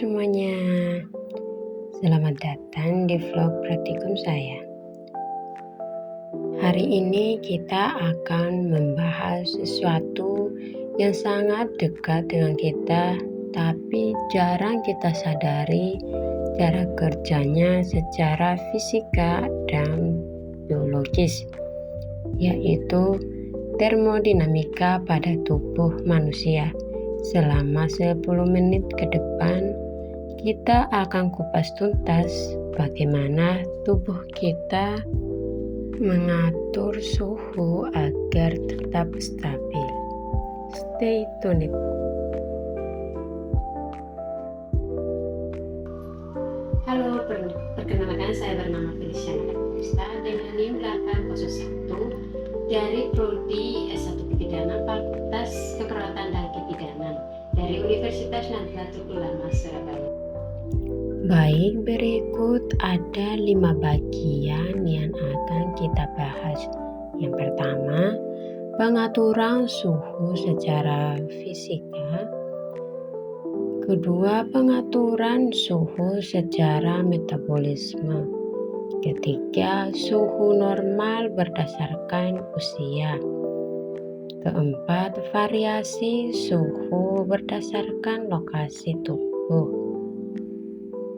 semuanya, selamat datang di vlog praktikum saya. Hari ini kita akan membahas sesuatu yang sangat dekat dengan kita, tapi jarang kita sadari cara kerjanya secara fisika dan biologis, yaitu termodinamika pada tubuh manusia. Selama 10 menit ke depan, kita akan kupas tuntas bagaimana tubuh kita mengatur suhu agar tetap stabil. Stay tuned. Halo, perkenalkan saya bernama Felicia Nagapista dengan NIM 801 dari Prodi S1 Kepidanan Fakultas Keperawatan dan Kebidanan dari Universitas Nahdlatul Ulama Surabaya. Baik, berikut ada 5 bagian yang akan kita bahas. Yang pertama, pengaturan suhu secara fisika. Kedua, pengaturan suhu secara metabolisme. Ketiga, suhu normal berdasarkan usia. Keempat, variasi suhu berdasarkan lokasi tubuh.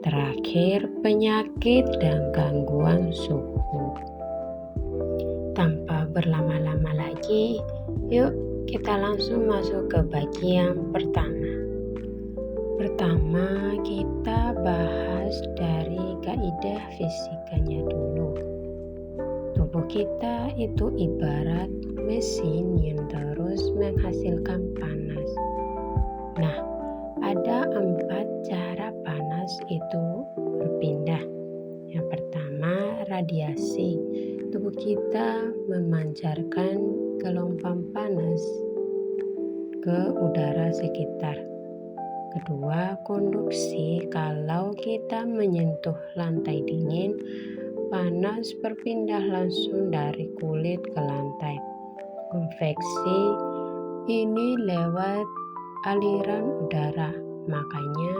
Terakhir, penyakit dan gangguan suhu. Tanpa berlama-lama lagi, yuk kita langsung masuk ke bagian pertama. Pertama, kita bahas dari kaidah fisikanya dulu. Tubuh kita itu ibarat mesin yang terus menghasilkan panas. Nah, ada 4 cara panas itu berpindah. Yang pertama, radiasi. Tubuh kita memancarkan gelombang panas ke udara sekitar. Kedua, konduksi. Kalau kita menyentuh lantai dingin, panas berpindah langsung dari kulit ke lantai. Konveksi ini lewat aliran udara. Makanya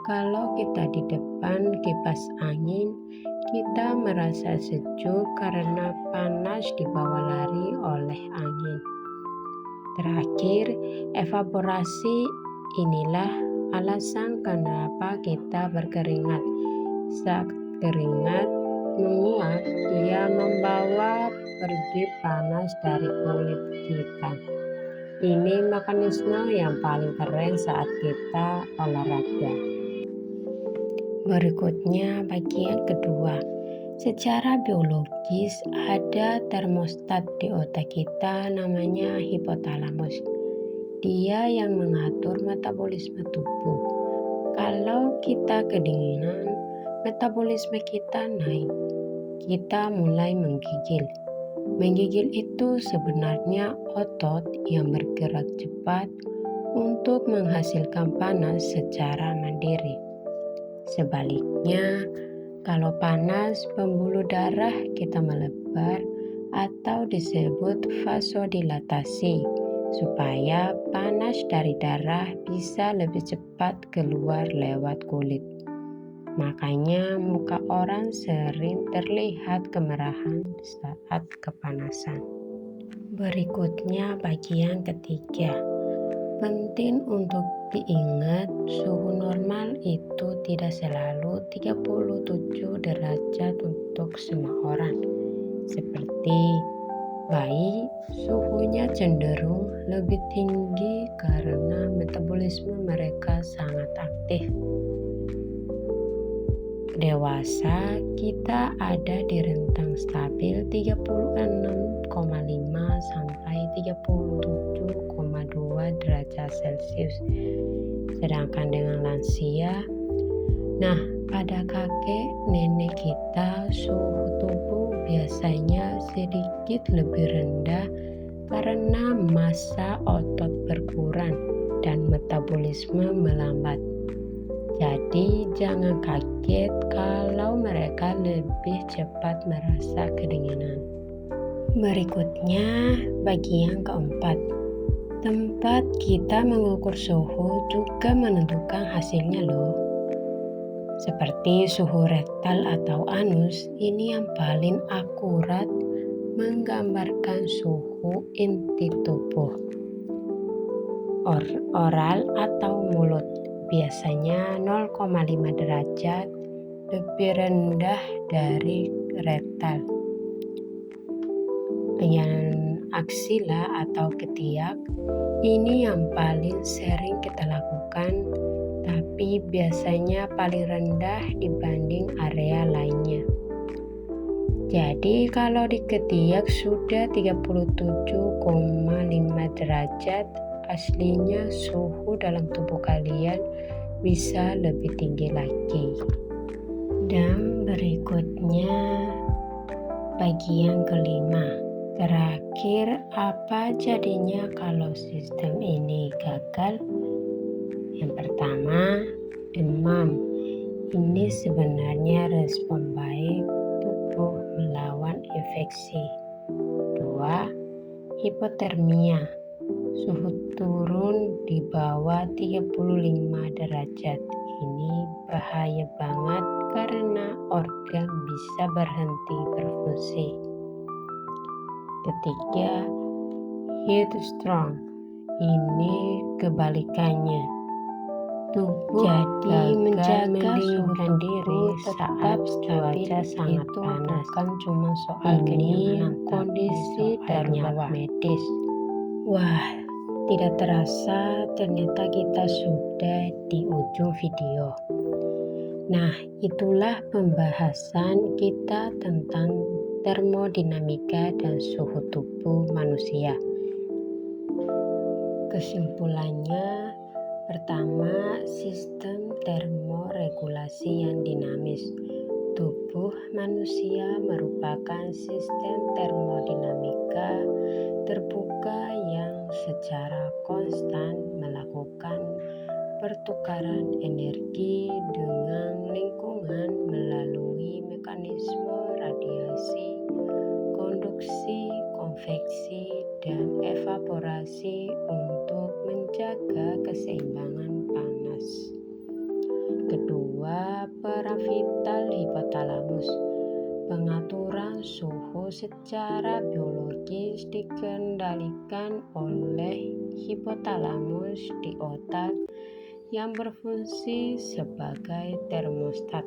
kalau kita di depan kipas angin, kita merasa sejuk karena panas dibawa lari oleh angin. Terakhir, evaporasi. Inilah alasan kenapa kita berkeringat. Saat keringat menguap, ia membawa pergi panas dari kulit kita. Ini mekanisme yang paling keren saat kita olahraga. Berikutnya bagian kedua. Secara biologis ada termostat di otak kita namanya hipotalamus. Dia yang mengatur metabolisme tubuh. Kalau kita kedinginan, metabolisme kita naik. Kita mulai menggigil. Menggigil itu sebenarnya otot yang bergerak cepat untuk menghasilkan panas secara mandiri. Sebaliknya, kalau panas, pembuluh darah kita melebar atau disebut vasodilatasi, supaya panas dari darah bisa lebih cepat keluar lewat kulit. Makanya muka orang sering terlihat kemerahan saat kepanasan. Berikutnya bagian ketiga. Penting untuk diingat, suhu normal itu tidak selalu 37 derajat untuk semua orang. Seperti bayi, suhunya cenderung lebih tinggi karena metabolisme mereka sangat aktif. Dewasa, kita ada di rentang stabil 36,5 sampai 37,2 derajat Celcius. Sedangkan dengan lansia, nah pada kakek nenek kita suhu tubuh biasanya sedikit lebih rendah karena massa otot berkurang dan metabolisme melambat. Jadi jangan kaget kalau mereka lebih cepat merasa kedinginan. Berikutnya bagian keempat. Tempat kita mengukur suhu juga menentukan hasilnya loh. Seperti suhu rektal atau anus, ini yang paling akurat menggambarkan suhu inti tubuh. Oral atau mulut biasanya 0,5 derajat lebih rendah dari rektal. Yang aksila atau ketiak, ini yang paling sering kita lakukan, tapi biasanya paling rendah dibanding area lainnya. Jadi kalau di ketiak sudah 37,5 derajat, aslinya suhu dalam tubuh kalian bisa lebih tinggi lagi. Dan berikutnya bagian kelima. Terakhir, apa jadinya kalau sistem ini gagal? Yang pertama, demam. Ini sebenarnya respon baik tubuh melawan infeksi. 2. Hipotermia. Suhu turun di bawah 35 derajat. Ini bahaya banget karena organ bisa berhenti berfungsi. Ketiga, heat stroke. Ini kebalikannya. Tubuh jadi menjaga melindungi diri saat cuaca sangat panas. Bukan cuma soal kenyamanan, kondisi darurat medis. Wah, tidak terasa ternyata kita sudah di ujung video. Nah, itulah pembahasan kita tentang termodinamika dan suhu tubuh manusia. Kesimpulannya, pertama, sistem termoregulasi yang dinamis. Tubuh manusia merupakan sistem termodinamika terbuka yang secara konstan melakukan pertukaran energi dengan lingkungan melalui mekanisme radiasi, konduksi, konveksi, dan evaporasi untuk menjaga keseimbangan panas. Kedua, peran vital hipotalamus. Pengaturan suhu secara biologis dikendalikan oleh hipotalamus di otak yang berfungsi sebagai termostat.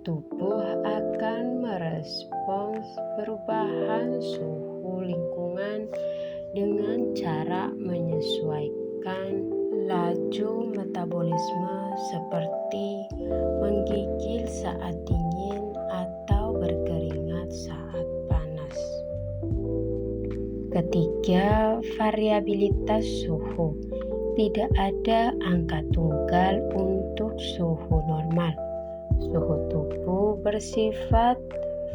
Tubuh akan merespons perubahan suhu lingkungan dengan cara menyesuaikan laju metabolisme seperti menggigil saat dingin atau berkeringat saat panas. Ketiga, variabilitas suhu. Tidak ada angka tunggal untuk suhu normal. Suhu tubuh bersifat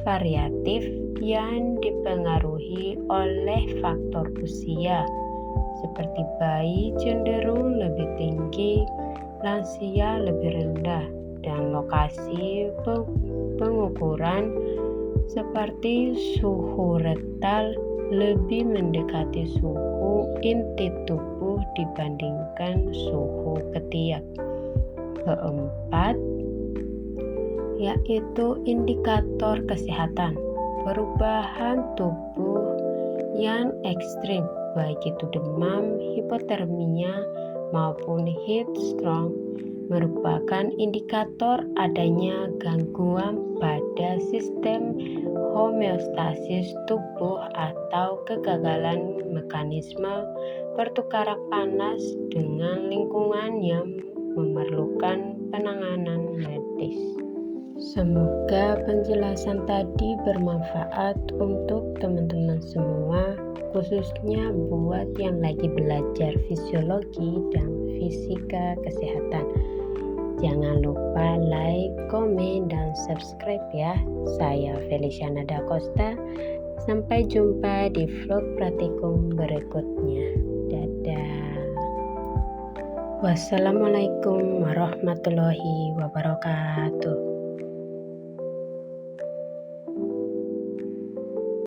variatif yang dipengaruhi oleh faktor usia, seperti bayi cenderung lebih tinggi, lansia lebih rendah, dan lokasi pengukuran seperti suhu rektal lebih mendekati suhu inti tubuh dibandingkan suhu ketiak. Keempat, yaitu indikator kesehatan. Perubahan tubuh yang ekstrim, baik itu demam, hipotermia, maupun heat stroke, merupakan indikator adanya gangguan pada sistem homeostasis tubuh atau kegagalan mekanisme pertukaran panas dengan lingkungan yang memerlukan penanganan medis. Semoga penjelasan tadi bermanfaat untuk teman-teman semua, khususnya buat yang lagi belajar fisiologi dan fisika kesehatan. Jangan lupa like, komen, dan subscribe ya. Saya Feliciana Da Costa. Sampai jumpa di vlog praktikum berikutnya. Dadah. Wassalamualaikum warahmatullahi wabarakatuh.